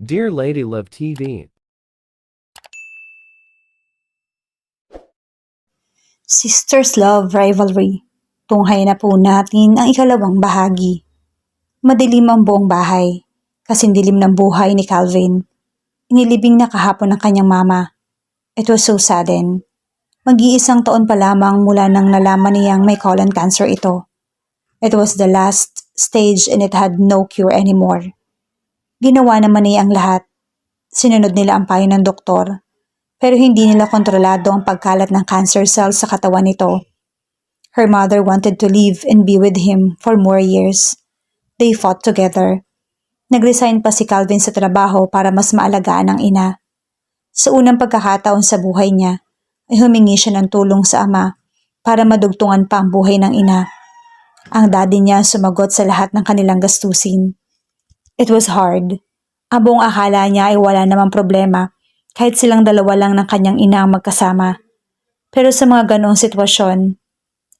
Dear Lady Love TV. Sisters Love Rivalry. Tunghayan na po natin ang ikalawang bahagi. Madilim ang buong bahay. Kasing dilim ng buhay ni Calvin. Inilibing na kahapon ng kanyang mama. It was so sudden. Mag-iisang taon pa lamang mula nang nalaman niyang may colon cancer ito. It was the last stage and it had no cure anymore. Ginawa naman niya ang lahat. Sinunod nila ang payo ng doktor. Pero hindi nila kontrolado ang pagkalat ng cancer cells sa katawan nito. Her mother wanted to live and be with him for more years. They fought together. Nag-resign pa si Calvin sa trabaho para mas maalagaan ang ina. Sa unang pagkakataon sa buhay niya, ay humingi siya ng tulong sa ama para madugtungan pa ang buhay ng ina. Ang daddy niya sumagot sa lahat ng kanilang gastusin. It was hard. Ang buong akala niya ay wala namang problema kahit silang dalawa lang ng kanyang ina ang magkasama. Pero sa mga ganoong sitwasyon,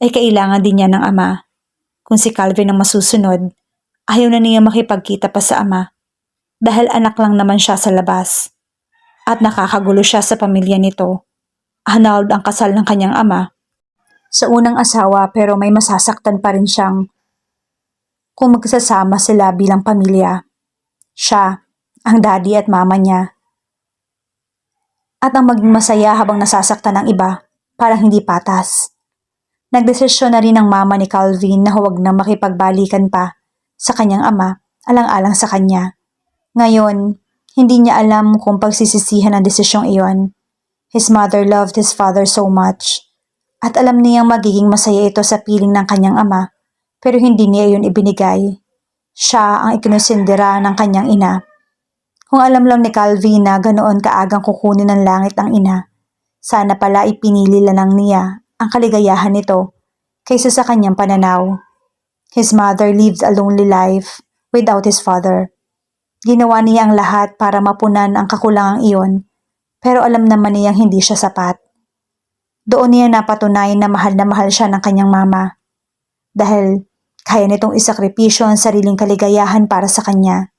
ay kailangan din niya ng ama. Kung si Calvin ang masusunod, ayaw na niya makipagkita pa sa ama. Dahil anak lang naman siya sa labas. At nakakagulo siya sa pamilya nito. Annulled ang kasal ng kanyang ama. Sa unang asawa pero may masasaktan pa rin siyang kung magsasama sila bilang pamilya. Siya, ang daddy at mama niya. At ang maging masaya habang nasasaktan ng iba, parang hindi patas. Nagdesisyon na rin ang mama ni Calvin na huwag na makipagbalikan pa sa kanyang ama, alang-alang sa kanya. Ngayon, hindi niya alam kung pagsisisihan ang desisyong iyon. His mother loved his father so much. At alam niyang magiging masaya ito sa piling ng kanyang ama, pero hindi niya iyon ibinigay. Siya ang ikinusindira ng kanyang ina. Kung alam lang ni Calvin na ganoon kaagang kukunin ng langit ang ina, sana pala ipinili lang niya ang kaligayahan nito kaysa sa kanyang pananaw. His mother lived a lonely life without his father. Ginawa niya ang lahat para mapunan ang kakulangang iyon, pero alam naman niyang hindi siya sapat. Doon niya napatunayan na mahal siya ng kanyang mama. Dahil kaya nitong isakripisyo ang sariling kaligayahan para sa kanya.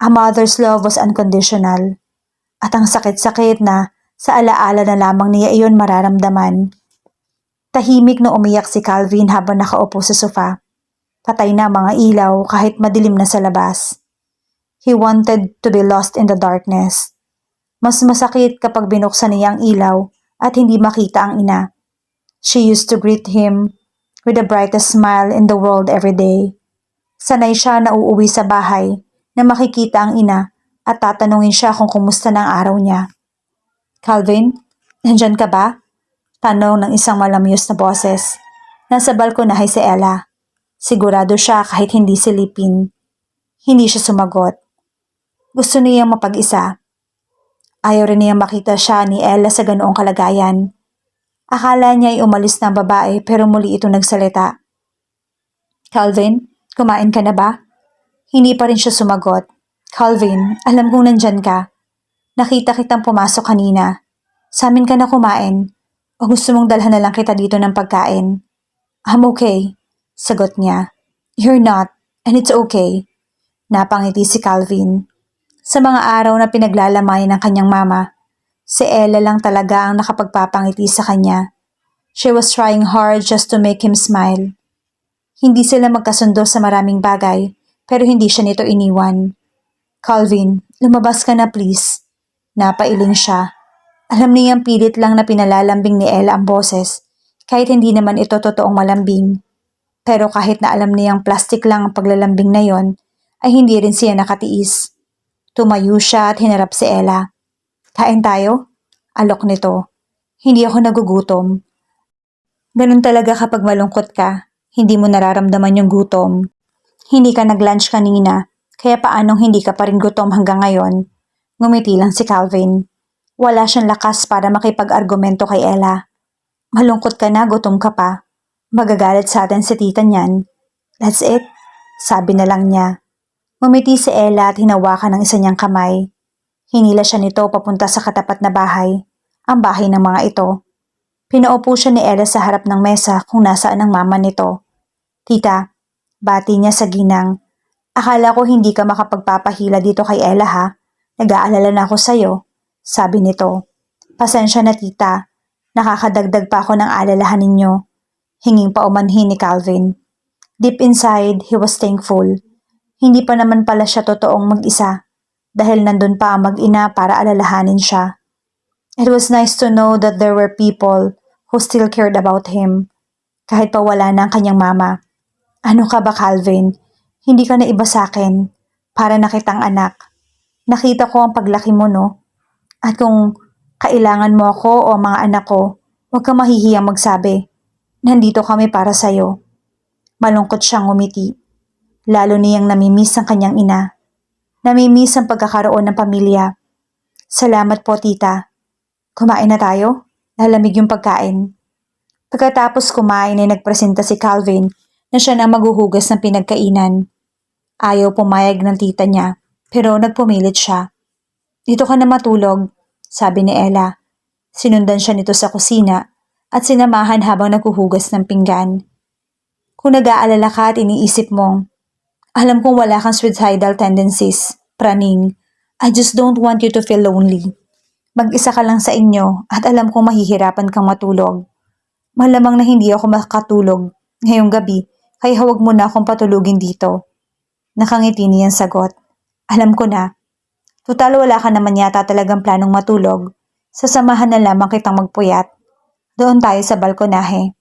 A mother's love was unconditional. At ang sakit-sakit na sa alaala na lamang niya iyon mararamdaman. Tahimik na umiyak si Calvin habang nakaupo sa sofa. Patay na ang mga ilaw kahit madilim na sa labas. He wanted to be lost in the darkness. Mas masakit kapag binuksan niya ang ilaw at hindi makita ang ina. She used to greet him with the brightest smile in the world every day. Sanay siya na uuwi sa bahay na makikita ang ina at tatanungin siya kung kumusta na ang araw niya. Calvin, nandyan ka ba? Tanong ng isang malamyos na boses. Nasa balkonahe si Ella. Sigurado siya kahit hindi silipin. Hindi siya sumagot. Gusto niyang mapag-isa. Ayaw rin niyang makita siya ni Ella sa ganoong kalagayan. Akala niya ay umalis na ang babae pero muli ito nagsalita. Calvin, kumain ka na ba? Hindi pa rin siya sumagot. Calvin, alam kong nandyan ka. Nakita kitang pumasok kanina. Sa amin ka na kumain. O gusto mong dalhan na lang kita dito ng pagkain? I'm okay, sagot niya. You're not, and it's okay. Napangiti si Calvin. Sa mga araw na pinaglalamayan ng kanyang mama, si Ella lang talaga ang nakapagpapangiti sa kanya. She was trying hard just to make him smile. Hindi sila magkasundo sa maraming bagay, pero hindi siya nito iniwan. Calvin, lumabas ka na please. Napailing siya. Alam niyang pilit lang na pinalalambing ni Ella ang boses, kahit hindi naman ito totoong malambing. Pero kahit na alam niyang plastic lang ang paglalambing na yon, ay hindi rin siya nakatiis. Tumayo siya at hinarap si Ella. Kain tayo? Alok nito. Hindi ako nagugutom. Ganun talaga kapag malungkot ka, hindi mo nararamdaman yung gutom. Hindi ka nag-lunch kanina, kaya paanong hindi ka pa rin gutom hanggang ngayon? Ngumiti lang si Calvin. Wala siyang lakas para makipag-argumento kay Ella. Malungkot ka na, gutom ka pa. Magagalit sa atin si tita niyan. That's it, sabi na lang niya. Ngumiti si Ella at hinawakan ng isa niyang kamay. Hinila siya nito papunta sa katapat na bahay, ang bahay ng mga ito. Pinaupo siya ni Ella sa harap ng mesa kung nasaan ang mama nito. Tita, bati niya sa ginang. Akala ko hindi ka makapagpapahila dito kay Ella ha. Nag-aalala na ako sa'yo, sabi nito. Pasensya na tita, nakakadagdag pa ako ng alalahanin ninyo. Hinging paumanhin ni Calvin. Deep inside, he was thankful. Hindi pa naman pala siya totoong mag-isa dahil nandun pa ang mag-ina para alalahanin siya. It was nice to know that there were people who still cared about him kahit pa wala na ang kanyang mama. Ano ka ba, Calvin? Hindi ka na iba sa akin. Para na kitang anak. Nakita ko ang paglaki mo, no? At kung kailangan mo ako o ang mga anak ko, huwag kang mahihiyang magsabi. Nandito kami para sa'yo. Malungkot siyang ngumiti. Lalo niyang namimiss ang kanyang ina. Namimiss ang pagkakaroon ng pamilya. Salamat po, tita. Kumain na tayo? Lalamig yung pagkain. Pagkatapos kumain ay nagpresenta si Calvin na siya na maghuhugas ng pinagkainan. Ayaw pumayag ng tita niya, pero nagpumilit siya. Dito ka na matulog, sabi ni Ella. Sinundan siya nito sa kusina at sinamahan habang naghuhugas ng pinggan. Kung nag-aalala ka at iniisip mong, alam kong wala kang suicidal tendencies, praning. I just don't want you to feel lonely. Mag-isa ka lang sa inyo at alam kong mahihirapan kang matulog. Malamang na hindi ako makatulog ngayong gabi kaya huwag mo na akong patulugin dito. Nakangiti niyang sagot. Alam ko na. Tutal wala ka naman yata talagang planong matulog. Sasamahan na lamang kitang magpuyat. Doon tayo sa balkonahe.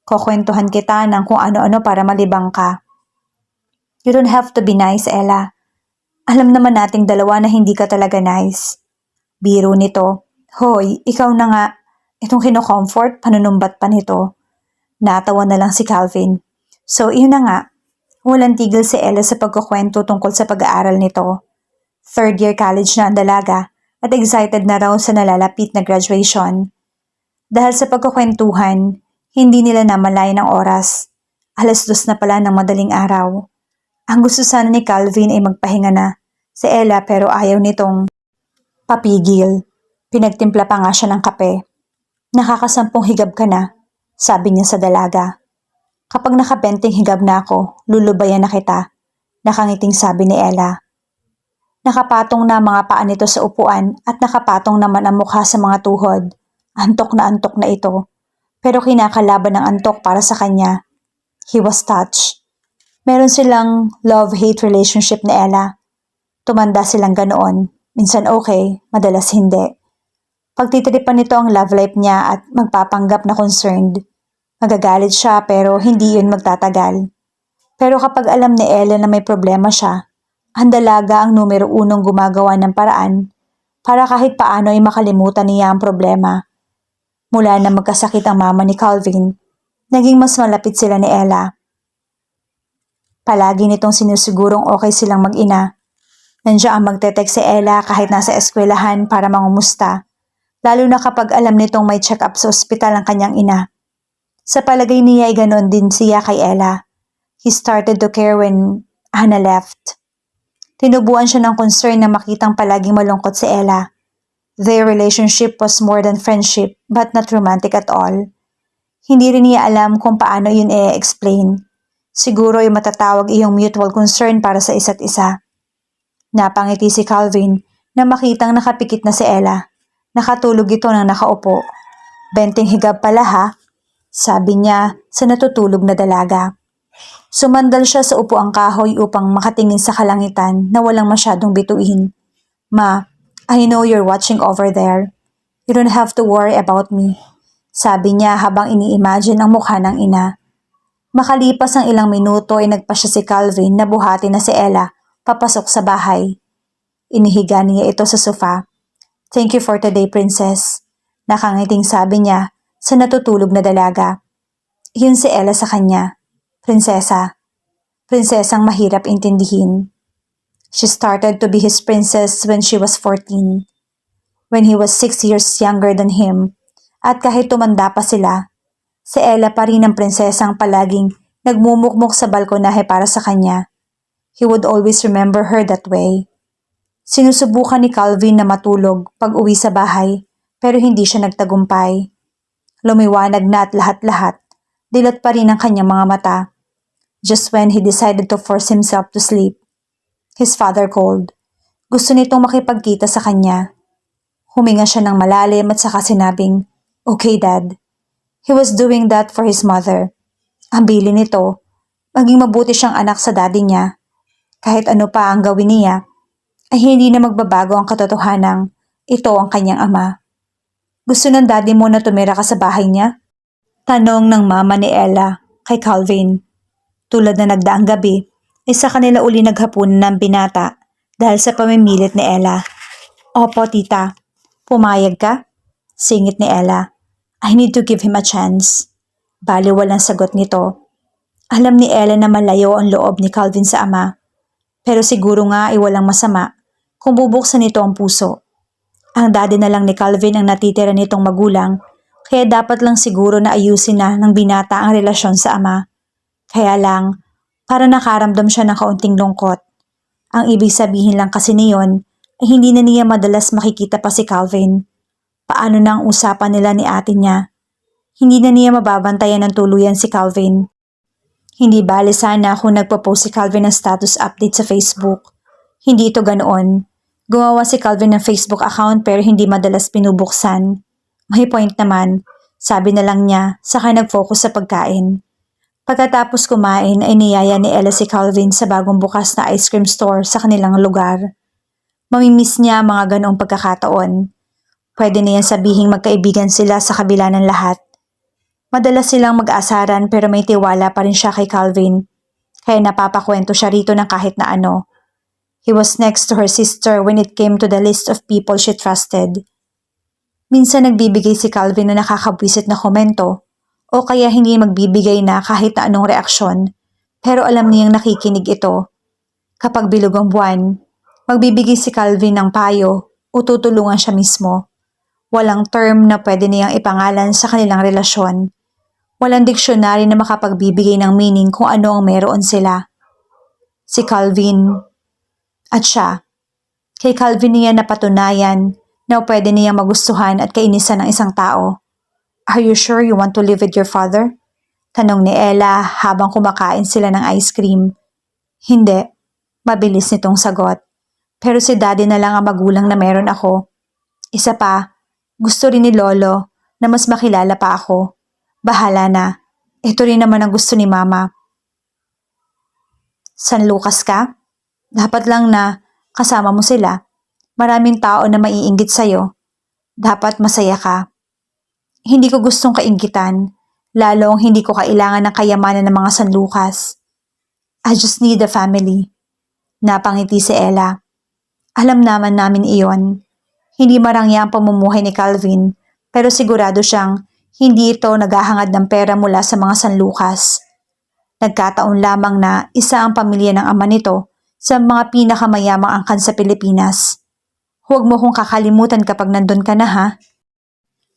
Kukwentuhan kita ng kung ano-ano para malibang ka. You don't have to be nice, Ella. Alam naman nating dalawa na hindi ka talaga nice. Biro nito. Hoy, ikaw na nga. Itong kinocomfort, panunumbat pa nito. Natawa na lang si Calvin. So, iyon na nga. Walang tigil si Ella sa pagkukwento tungkol sa pag-aaral nito. Third year college na ang dalaga at excited na raw sa nalalapit na graduation. Dahil sa pagkukwentuhan, hindi nila namalayan ang oras. 2:00 na pala ng madaling araw. Ang gusto sana ni Calvin ay magpahinga na si Ella pero ayaw nitong papigil. Pinagtimpla pa nga siya ng kape. Nakakasampung higab ka na, sabi niya sa dalaga. Kapag nakabenteng higab na ako, lulubayan na kita, nakangiting sabi ni Ella. Nakapatong na ang mga paa nito sa upuan at nakapatong naman ang mukha sa mga tuhod. Antok na ito, pero kinakalaban ng antok para sa kanya. He was touched. Meron silang love-hate relationship ni Ella. Tumanda silang ganoon, minsan okay, madalas hindi. Pagtitripan nito ang love life niya at magpapanggap na concerned. Magagalit siya pero hindi yun magtatagal. Pero kapag alam ni Ella na may problema siya, ang dalaga ang numero 1 gumagawa ng paraan para kahit paano ay makalimutan niya ang problema. Mula na magkasakit ang mama ni Calvin, naging mas malapit sila ni Ella. Palagi nitong sinusigurong okay silang mag-ina. Nandiyan ang magte-text si Ella kahit nasa eskwelahan para mangumusta. Lalo na kapag alam nitong may check-up sa ospital ang kanyang ina. Sa palagay niya ay ganon din siya kay Ella. He started to care when Hannah left. Tinubuan siya ng concern na makitang palaging malungkot si Ella. Their relationship was more than friendship but not romantic at all. Hindi rin niya alam kung paano yun i-explain. Siguro ay matatawag iyong mutual concern para sa isa't isa. Napangiti si Calvin na makitang nakapikit na si Ella. Nakatulog ito nang nakaupo. Benteng higab pala ha, sabi niya sa natutulog na dalaga. Sumandal siya sa upuang kahoy upang makatingin sa kalangitan na walang masyadong bituin. Ma, I know you're watching over there. You don't have to worry about me, sabi niya habang ini-imagine ang mukha ng ina. Makalipas ang ilang minuto ay nagpa siya si Calvin na buhati na si Ella papasok sa bahay. Inihiga niya ito sa sofa. Thank you for today, princess. Nakangiting sabi niya sa natutulog na dalaga. Yun si Ella sa kanya. Prinsesa. Prinsesang mahirap intindihin. She started to be his princess when she was 14. When he was 6 years younger than him. At kahit tumanda pa sila, si Ella pa rin ang prinsesang palaging nagmumukmuk sa balkonahe para sa kanya. He would always remember her that way. Sinusubukan ni Calvin na matulog pag uwi sa bahay pero hindi siya nagtagumpay. Lumiwanag na at lahat-lahat, dilat pa rin ang kanyang mga mata. Just when he decided to force himself to sleep, his father called. Gusto nitong makipagkita sa kanya. Huminga siya ng malalim at saka sinabing, "Okay, Dad." He was doing that for his mother. Ang bili nito, maging mabuti siyang anak sa daddy niya. Kahit ano pa ang gawin niya, ay hindi na magbabago ang katotohanang ito ang kanyang ama. Gusto ng daddy mo na tumira ka sa bahay niya? Tanong ng mama ni Ella kay Calvin. Tulad na nagdaang gabi, isa kanila uli naghapunan ng binata dahil sa pamimilit ni Ella. Opo, tita. Pumayag ka? Singit ni Ella. I need to give him a chance. Bali walang sagot nito. Alam ni Ella na malayo ang loob ni Calvin sa ama. Pero siguro nga ay walang masama kung bubuksan nito ang puso. Ang daddy na lang ni Calvin ang natitira nitong magulang, kaya dapat lang siguro na ayusin na ng binata ang relasyon sa ama. Kaya lang, para nakaramdam siya ng kaunting lungkot. Ang ibig sabihin lang kasi niyon ay hindi na niya madalas makikita pa si Calvin. Paano na ang usapan nila ni ate niya? Hindi na niya mababantayan ng tuluyan si Calvin. Hindi bale sana kung nagpo-post si Calvin ng status update sa Facebook. Hindi ito ganoon. Gumawa si Calvin ng Facebook account pero hindi madalas pinubuksan. May point naman. Sabi na lang niya, saka nag-focus sa pagkain. Pagkatapos kumain ay niyaya ni Ella si Calvin sa bagong bukas na ice cream store sa kanilang lugar. Mamimiss niya ang mga ganoong pagkakataon. Pwede na yan sabihing magkaibigan sila sa kabila ng lahat. Madalas silang mag-asaran pero may tiwala pa rin siya kay Calvin. Kaya napapakwento siya rito ng kahit na ano. He was next to her sister when it came to the list of people she trusted. Minsan nagbibigay si Calvin na nakakabwisit na komento o kaya hindi magbibigay na kahit na anong reaksyon pero alam niyang nakikinig ito. Kapag bilog ang buwan, magbibigay si Calvin ng payo o tutulungan siya mismo. Walang term na pwede niyang ipangalan sa kanilang relasyon. Walang diksyonary na makapagbibigay ng meaning kung ano ang meron sila. Si Calvin at siya. Kay Calvin niya napatunayan na pwede niyang magustuhan at kainisan ng isang tao. Are you sure you want to live with your father? Tanong ni Ella habang kumakain sila ng ice cream. Hindi. Mabilis nitong sagot. Pero si daddy na lang ang magulang na meron ako. Isa pa, gusto rin ni Lolo na mas makilala pa ako. Bahala na. Ito rin naman ang gusto ni Mama. San Lucas ka? Dapat lang na kasama mo sila. Maraming tao na maiinggit sa'yo. Dapat masaya ka. Hindi ko gustong kainggitan, lalong hindi ko kailangan ng kayamanan ng mga San Lucas. I just need a family. Napangiti si Ella. Alam naman namin iyon. Hindi marangya ang pamumuhay ni Calvin, pero sigurado siyang hindi ito naghahangad ng pera mula sa mga San Lucas. Nagkataon lamang na isa ang pamilya ng ama nito sa mga pinakamayamang angkan sa Pilipinas. Huwag mo kong kakalimutan kapag nandun ka na ha.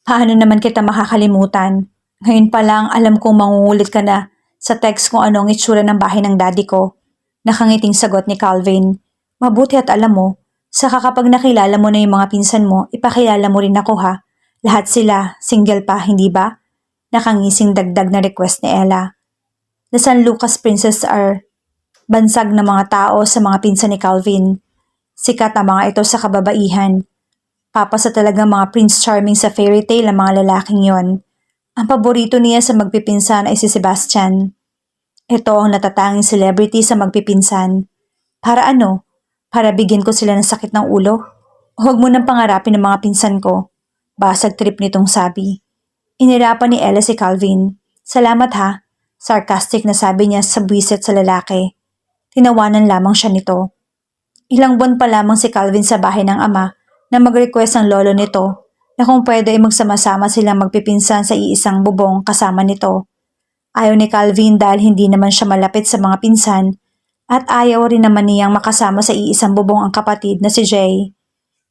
Paano naman kita makakalimutan? Ngayon pa lang alam kong mangungulit ka na sa text kung ano ang itsura ng bahay ng daddy ko. Nakangiting sagot ni Calvin. Mabuti at alam mo, saka kapag nakilala mo na yung mga pinsan mo, ipakilala mo rin ako ha. Lahat sila, single pa, hindi ba? Nakangising dagdag na request ni Ella. The San Lucas Princess are bansag na mga tao sa mga pinsan ni Calvin. Sikat ang mga ito sa kababaihan. Papasa talagang mga Prince Charming sa fairy tale ang mga lalaking yon. Ang paborito niya sa magpipinsan ay si Sebastian. Ito ang natatanging celebrity sa magpipinsan. Para ano? Para bigyan ko sila ng sakit ng ulo? Huwag mo nang pangarapin ng mga pinsan ko. Basag trip nitong sabi. Inirapan ni Ella si Calvin. Salamat ha. Sarcastic na sabi niya sa buwisit sa lalaki. Tinawanan lamang siya nito. Ilang buwan pa lamang si Calvin sa bahay ng ama na mag-request ang lolo nito na kung pwede ay magsama-sama silang magpipinsan sa iisang bubong kasama nito. Ayaw ni Calvin dahil hindi naman siya malapit sa mga pinsan at ayaw rin naman niyang makasama sa iisang bubong ang kapatid na si Jay.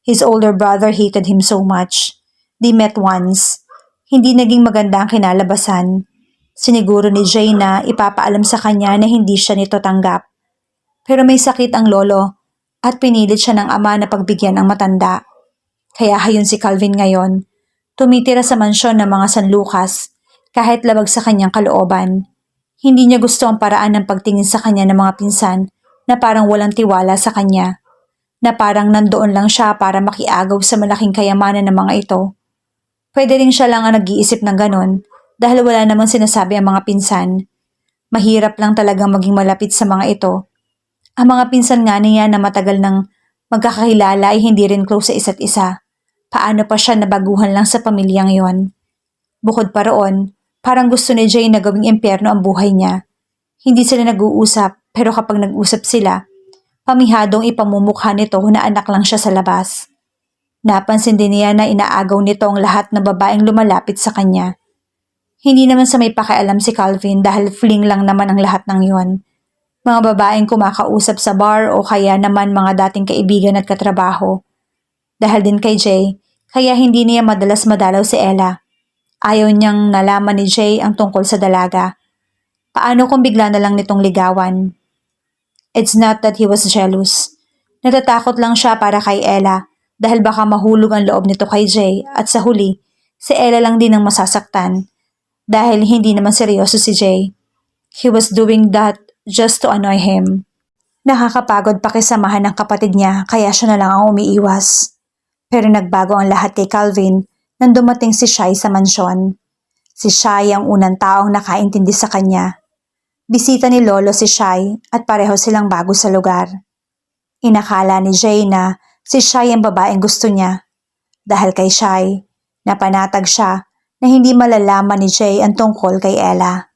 His older brother hated him so much. They met once. Hindi naging maganda ang kinalabasan. Siniguro ni Jay na ipapaalam sa kanya na hindi siya nito tanggap. Pero may sakit ang lolo at pinilit siya ng ama na pagbigyan ang matanda. Kaya hayon si Calvin ngayon. Tumitira sa mansyon ng mga San Lucas kahit labag sa kanyang kalooban. Hindi niya gusto ang paraan ng pagtingin sa kanya ng mga pinsan na parang walang tiwala sa kanya. na parang nandoon lang siya para makiagaw sa malaking kayamanan ng mga ito. Pwede rin siya lang ang nag-iisip ng ganon dahil wala namang sinasabi ang mga pinsan. Mahirap lang talagang maging malapit sa mga ito. Ang mga pinsan nga niya na matagal nang magkakakilala ay hindi rin close sa isa't isa. Paano pa siya nabaguhan lang sa pamilyang yon? Bukod pa roon, parang gusto ni Jay na gawing impyerno ang buhay niya. Hindi sila nag-uusap pero kapag nag-usap sila, pamihadong ipamumukha nito na anak lang siya sa labas. Napansin din niya na inaagaw nito ang lahat ng babaeng lumalapit sa kanya. Hindi naman sa may pakialam si Calvin dahil fling lang naman ang lahat ng yon. Mga babaeng kumakausap sa bar o kaya naman mga dating kaibigan at katrabaho. Dahil din kay Jay, kaya hindi niya madalas madalaw si Ella. Ayaw niyang nalaman ni Jay ang tungkol sa dalaga. Paano kung bigla na lang nitong ligawan? It's not that he was jealous. Natatakot lang siya para kay Ella dahil baka mahulog ang loob nito kay Jay at sa huli, si Ella lang din ang masasaktan dahil hindi naman seryoso si Jay. He was doing that just to annoy him. Nakakapagod pakisamahan ng kapatid niya kaya siya na lang ang umiiwas. Pero nagbago ang lahat kay Calvin nang dumating si Shai sa mansyon. Si Shai ang unang taong nakaintindi sa kanya. Bisita ni Lolo si Shai at pareho silang bago sa lugar. Inakala ni Jay na si Shai ang babaeng gusto niya. Dahil kay Shai, napanatag siya na hindi malalaman ni Jay ang tungkol kay Ella.